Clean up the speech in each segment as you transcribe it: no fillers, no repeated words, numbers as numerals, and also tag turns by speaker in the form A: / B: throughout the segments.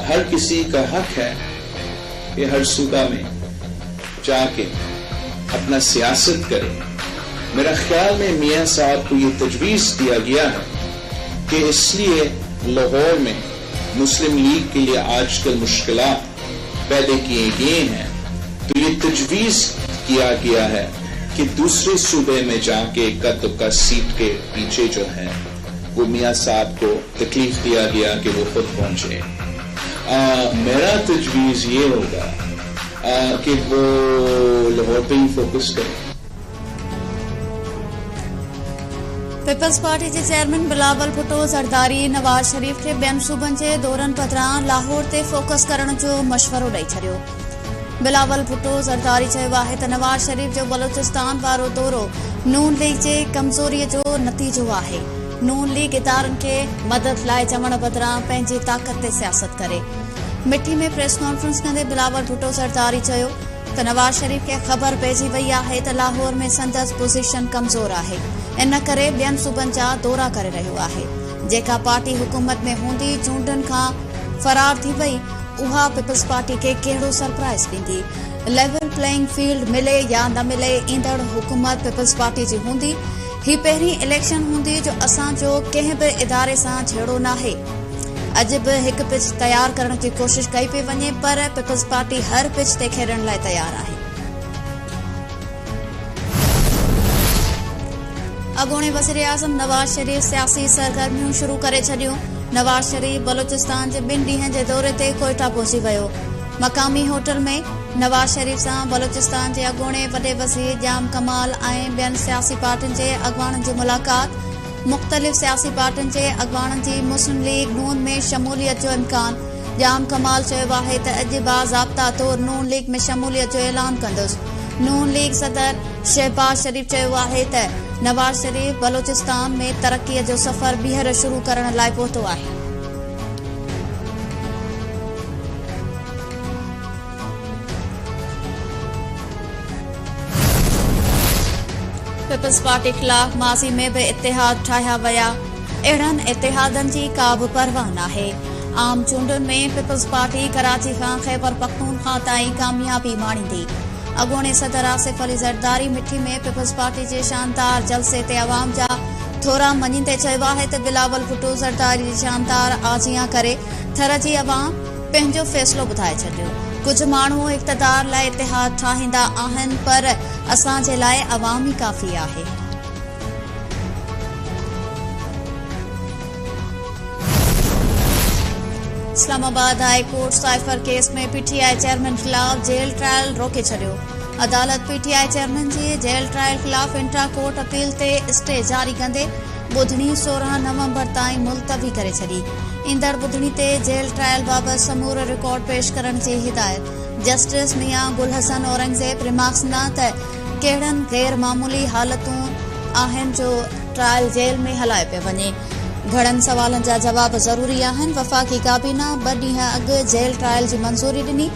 A: हर किसी का हक है कि हर सूबा में जाके अपना सियासत करे। मेरा ख्याल में मियां साहब को ये तजवीज दिया गया है कि इसलिए लाहौर में मुस्लिम लीग के लिए आजकल मुश्किलात पैदा किए गए हैं, तो ये तजवीज किया गया है कि दूसरे सूबे में जाके का सीट के पीछे जो है वो मियां साहब को तकलीफ दिया गया कि वो खुद पहुंचे। मेरा तजवीज ये होगा कि वो लाहौर पे ही फोकस करें।
B: पीपल्स पार्टी के चेयरमैन बिलावल भुट्टो ज़रदारी नवाज शरीफ के ॿियनि सूबनि जे दौरनि बदिरां लाहौर ते फोकस करण जो मशवरो ॾेई छॾियो। बिलावल भुट्टो ज़रदारी चयो आहे त नवाज शरीफ जो बलूचिस्तान वारो दौरो नून लीग जे कमज़ोरीअ जो नतीजो आहे। नून लीग इदारनि खे मदद लाइ चवण बदिरां पंहिंजी ताक़त ते सियासत करे। मिठी में प्रेस कॉन्फ्रेंस कंदे बिलावल भुट्टो ज़रदारी चयो त नवाज शरीफ खे ख़बर पइजी वई आहे त लाहौर में संदसि पोज़ीशन कमज़ोर आहे, इन करे ॿियनि सूबनि जा दौरा करे रहियो आहे। जेका पार्टी हुकूमत में हूंदी चूंडनि खां फरार थी वई, उहा पीपल्स पार्टी खे कहिड़ो सरप्राइज़ ॾींदी। लेवल प्लेइंग फील्ड मिले या न मिले, ईंदड़ हुकूमत पीपल्स पार्टी जी हूंदी। ही पहिरीं इलेक्शन हूंदी जो असांजो कंहिं बि इदारे सां झेड़ो नाहे। अॼु बि हिकु पिच तयार करण जी कोशिश कई पई वञे, पर पीपल्स पार्टी हर पिच ते खेॾण लाइ तयार आहे। अॻूणे वज़ीर आज़म नवाज शरीफ सियासी सरगर्मियूं शुरू करे छॾियूं। नवाज शरीफ बलूचिस्तान जे 2 ॾींहनि जे दौरे ते कोयटा पहुची वियो। मक़ामी होटल में नवाज शरीफ सां बलूचिस्तान जे अॻूणे वॾे वज़ीर जाम कमाल ऐं ॿियनि सियासी पार्टियुनि जे अॻवाननि जी मुलाक़ात। मुख़्तलिफ़ सियासी पार्टियुनि जे अॻवाननि जी मुस्लिम लीग नून में शमूलियत जो इम्कान। जाम कमाल चयो आहे त अॼु बाज़ाब्ता तौर नून लीग में शमूलियत जो ऐलान कंदुसि। नून लीग सदर शहबाज शरीफ चयो आहे त नवाज शरीफ बलूचिस्तान में तरक्कीअ जो सफ़र ॿीहर शुरू करण लाइ पहुतो आहे। पीपल्स पार्टी ख़िलाफ़ माज़ी में भी इतिहाद ठाहिया विया। अहिड़नि इतिहादनि जी का बि परवाह नाहे। आम चूंडुनि में पीपल्स पार्टी कराची खां ख़ैबर पख्तूनख्वा ताईं कामयाबी माणींदी। अॻूणे सदर आसिफ अली ज़रदारी मिठी में पीपल्स पार्टी जे शानदार जलसे ते अवाम जा थोरा मञींदे चयो आहे त बिलावल भुट्टो ज़रदारी जी शानदार आज़ियां करे थर जी अवाम पंहिंजो फ़ैसिलो ॿुधाए छॾियो। कुझु माण्हू इक़्तिदार लाइ इतिहाद ठाहींदा आहिनि, पर असांजे लाइ अवाम ई काफ़ी आहे। Islamabad high court cipher case में पीटीआई चेयरमैन ख़िलाफ़ जेल ट्रायल रोके छॾियो। अदालत पीटीआई चेयरमैन जी जेल ट्रायल ख़िलाफ़ इंट्रा कोर्ट अपील ते स्टे जारी कंदे ॿुधणी 16 नवंबर ताईं मुलतवी करे छॾी। ईंदड़ ॿुधणी ते जेल ट्रायल बाबति समूरो रिकॉर्ड पेश करण जी हिदायत। जस्टिस मियां गुल हसन औरंगज़ेब रिमार्क्स न त कहिड़नि गैर मामूली हालतूं आहिनि जो ट्रायल जेल में हलाए पियो वञे। घणनि सवालनि जा जवाब ज़रूरी आहिनि। वफ़ाक़ी काबीना 2 ॾींहं अॻु जेल ट्रायल जी मंज़ूरी ॾिनी।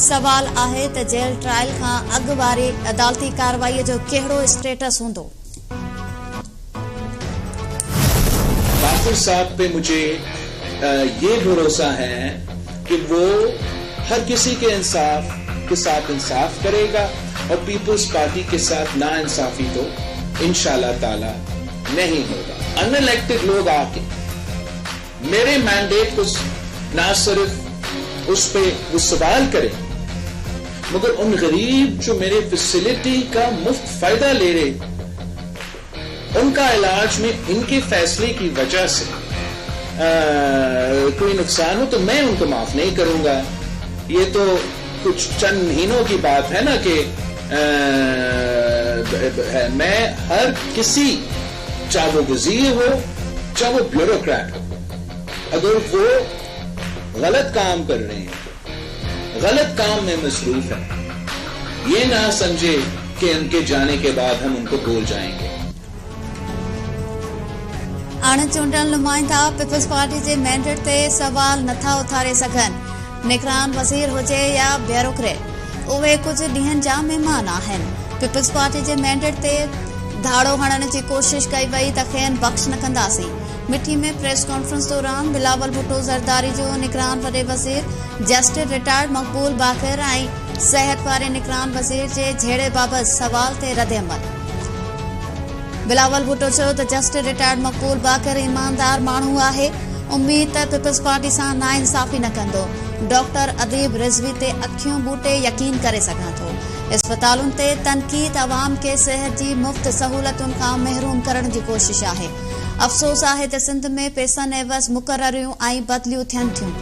B: सवाल आहे त जेल ट्रायल खां अॻु वारी अदालती कार्रवाईअ जो कहिड़ो स्टेटस हूंदो।
A: बाक़िर साहब पे मुझे ये भरोसा है कि वो हर किसी के साथ इंसाफ करेगा और पीपल्स पार्टी के साथ नाइंसाफी तो इंशाल्लाह ताला नहीं होगा। अनइलेक्टेड लोग आके मेरे मैंडेट को ना सिर्फ उस पे वो सवाल करें, मगर उन गरीब जो मेरे फैसिलिटी का मुफ्त फायदा ले रहे, उनका इलाज में इनके फैसले की वजह से कोई नुकसान हो तो मैं उनको माफ नहीं करूंगा। ये तो कुछ चंद महीनों की बात है ना कि मैं हर किसी, चाहे वो वजीर हो चाहे वो ब्यूरोक्रेट हो, अगर वो गलत काम कर रहे हैं, गलत काम में मसरूफ है, ये ना समझे कि उनके जाने के बाद हम उनको भूल जाएंगे।
B: अणचूंडियल नुमाइंदा पीपल्स पार्टी जे मैंडेट ते सवाल नथा उथारे सघनि। निगरान वज़ीर हुजे या ब्यूरोक्रेट, उहे कुझु ॾींहनि जा महिमान आहिनि। पीपल्स पार्टी जे मैंडेट ते धाड़ो हणण जी कोशिश कई वई त खेनि बख़्श न कंदासीं। मिठी में प्रेस कॉन्फ्रेंस दौरान बिलावल भुट्टो ज़रदारी जो निगरान वॾे वज़ीर जस्टिस रिटायर्ड मक़बूल बाक़िर ऐं सिहत वारे निगरान वज़ीर जे झेड़े बाबति सवाल ते रद्द-ए-अमल। बिलावल भुट्टो चयो त जस्टिस रिटायर्ड मक़बूल बाक़िर ईमानदार माण्हू आहे। उम्मीद त पीपल्स पार्टी सां नाइंसाफ़ी न कंदो। डॉक्टर अदीब रिज़वी ते अखियूं बूटे यकीन करे सघां थो। अस्पतालुनि ते तनक़ीद अवाम खे सिहत जी मुफ़्त सहूलतुनि खां महरूम करण जी कोशिश आहे। अफ़सोस आहे त सिंध में पैसनि एवज़ मुक़ररियूं ऐं बदिलियूं थियनि थियूं।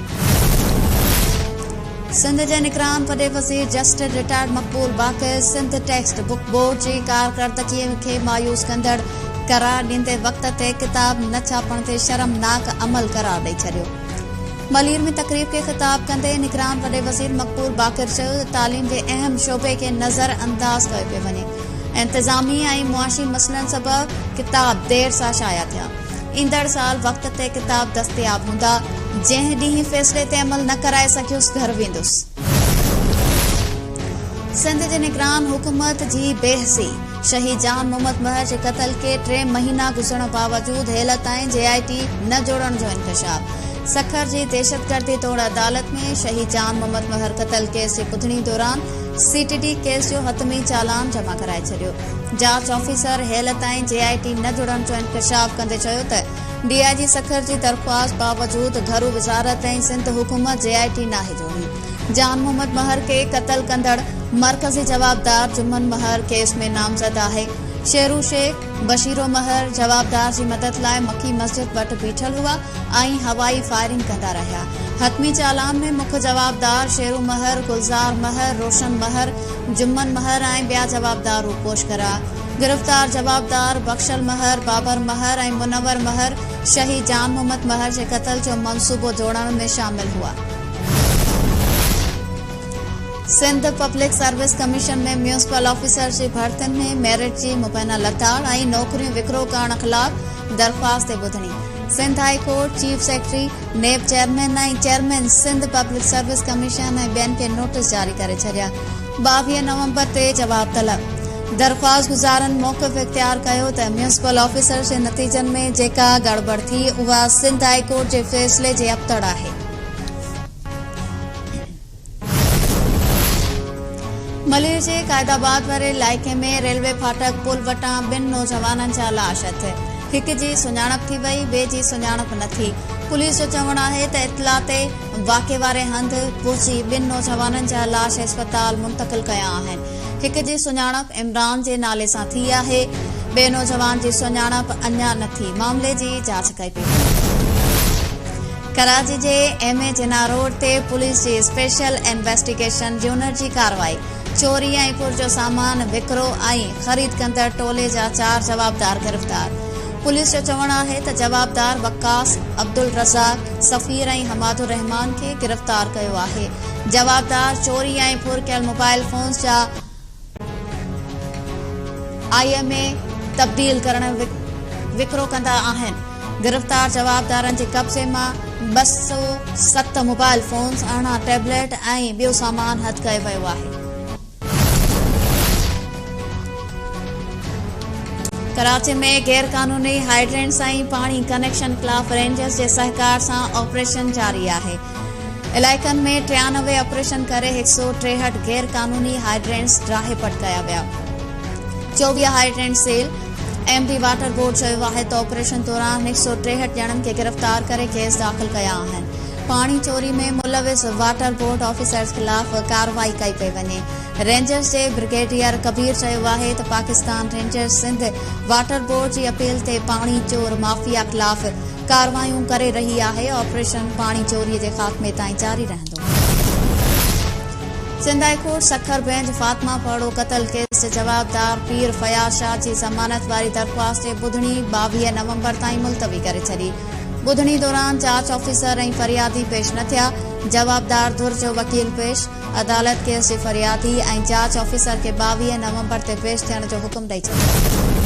B: सिंध जे निगरान वॾे वज़ीर justice retired Maqbool Baqir Sindh text book board जी कारकर्दगीअ खे मायूस कंदड़ करार ॾींदे वक़्त ते किताब न छापण ते शर्मनाक अमल करार ॾेई छॾियो। मलीर में तकरीब खे ख़िताब कंदे निगरान वॾे वज़ीर मक़बूल बाक़िर चयो त तालीम जे अहम शोबे खे नज़र अंदाज़ कयो पियो वञे। इंतिज़ामी ऐं मुआशी मसइलनि सबबि किताब देर सां शाया थिया। ईंदड़ साल वक़्त ते किताब दस्तियाब हूंदा। जंहिं ॾींहुं फ़ैसिले ते अमल न कराए सघियुसि घर वेंदुसि। सिंध जे निगरान हुकूमत जी बेहसी शहीद जान मोहम्मद महर जे क़त्ल के 3 महीना गुज़रण बावजूद हेल ताईं JIT न जोड़ण जो इंकशाफ। सखर जी दहशतगर्दी तोड़ अदालत में शहीद जान मोहम्मद महर क़त्ल केस जी ॿुधणी दौरान CTD केस जो हतमी चालान जमा कराए छॾियो। जांच ऑफिसर हेल ताईं JIT न जोड़ण जो इंकशाफ कंदे चयो त DIG सखर जी दरख़्वास्त बावजूद घरू वज़ारत ऐं सिंध हुकूमत JIT नाहे जोड़ी। जान मोहम्मद महर के क़त्ल कंदड़ मरकज़ी जवाबदार जुम्मन महर केस में नामज़द आहे। शेरू शेख बशीरो महर जवाबदार जी मदद लाइ मक्की मस्जिद वटि बीठल हुआ ऐं हवाई फायरिंग कंदा रहिया। हतमी चालान में मुख्य जवाबदार शेरू महर, गुलज़ार महर, रोशन महर, जुम्मन महर ऐं ॿिया जवाबदार रूपोश करा। गिरफ़्तार जवाबदार बख्शल महर, बाबर महर ऐं मुनवर महर शहीद जान मोहम्मद महर जे क़त्ल जो मंसूबो जोड़ण में शामिल हुआ। सिंध पब्लिक सर्विस कमीशन में म्यूनिसिपल ऑफिसर जी भर्तियुनि में मेरिट जी मुबैना लताड़ ऐं नौकरियूं विकिरो करण ख़िलाफ़ दरख़्वास्त ते ॿुधणी। Sindh high court chief secretary नेब चेयरमैन ऐं chairman Sindh public service commission ऐं ॿियनि खे नोटिस जारी करे छॾिया। 22 नवंबर ते जवाब तलब। दरख़्वास्त गुज़ारनि मौक़िफ़ इख़्तियार कयो त म्यूनिसिपल ऑफिसर जे नतीजनि में जेका गड़बड़ थी उहा सिंध हाई कोर्ट जे फ़ैसिले जे अबतड़ आहे। मलीर जे क़ायदाबाद वारे इलाइक़े में रेलवे फाटक पुल वटां 2 नौजवाननि जा लाश अथि। हिक जी सुञाणप थी वई, ॿिए जी सुञाणप न थी। पुलिस जो चवणु आहे त इतला ते वाक़े वारे हंधि पहुची 2 नौजवाननि जा लाश अस्पताल मुंतक़िल कया आहिनि। हिक जी सुञाणप इमरान जे नाले सां थी आहे, ॿिए नौजवान जी सुञाणप अञा न थी। मामले जी जांच कई पई। कराची जे MA जिना रोड ते पुलिस जी स्पेशल इन्वेस्टिगेशन यूनिट जी कार्रवाई। चोरी ऐं पुरजो सामान विकिरो ऐं ख़रीद कंदड़ टोले जा 4 जवाबदार गिरफ़्तार। पुलिस जो चवणु आहे त जवाबदार वकास, अब्दुल रज़ाक, सफ़ीर ऐं हमादुर रहमान खे गिरफ़्तार कयो आहे। जवाबदार चोरी ऐं पुर कयल मोबाइल फ़ोन्स जा IMA तब्दील करण विकिरो कंदा आहिनि। गिरफ़्तार जवाबदारनि जे कब्ज़े मां 207 मोबाइल फ़ोन्स, 18 टैबलेट ऐं ॿियो सामान हथु कयो वियो आहे। कराची में गैर कानूनी हाइड्रेंट्स ऐं पाणी कनेक्शन ख़िलाफ़ रेंजर्स जे सहकार सां ऑपरेशन जारी आहे। इलाइक़नि में 93 ऑपरेशन करे 163 गैर कानूनी हाइड्रेंट्स ड्राहे-पट कया विया। 24 hydrant cell. MD water board चयो आहे त ऑपरेशन दौरान 163 ॼणनि खे गिरफ़्तार करे केस दाख़िल कया आहिनि। पाणी चोरी में मुलविस वाटर बोर्ड ऑफिसर्स ख़िलाफ़ कार्रवाई कई पई वञे। रेंजर्स जे ब्रिगेडियर कबीर चयो आहे त Pakistan rangers Sindh water board जी अपील ते पाणी चोर माफ़िया ख़िलाफ़ कार्रवाइयूं करे रही आहे। ऑपरेशन पाणी चोरीअ जे ख़ात्मे ताईं जारी रहंदो। Sindh high court Sukkur bench Fatima पड़ो क़त्ल केस जे जवाबदार पीर फयाज़ शाह जी ज़मानत वारी दरख़्वास्त ते ॿुधणी 22 नवंबर ताईं मुलतवी करे छॾी। ॿुधणी दौरान जांच ऑफिसर ऐं फरियादी पेश न थिया। जवाबदार धुर जो वकील पेश। अदालत केस जे फरियादी ऐं जांच ऑफिसर खे 22 नवंबर ते पेश थियण जो हुकुम ॾेई छॾियो।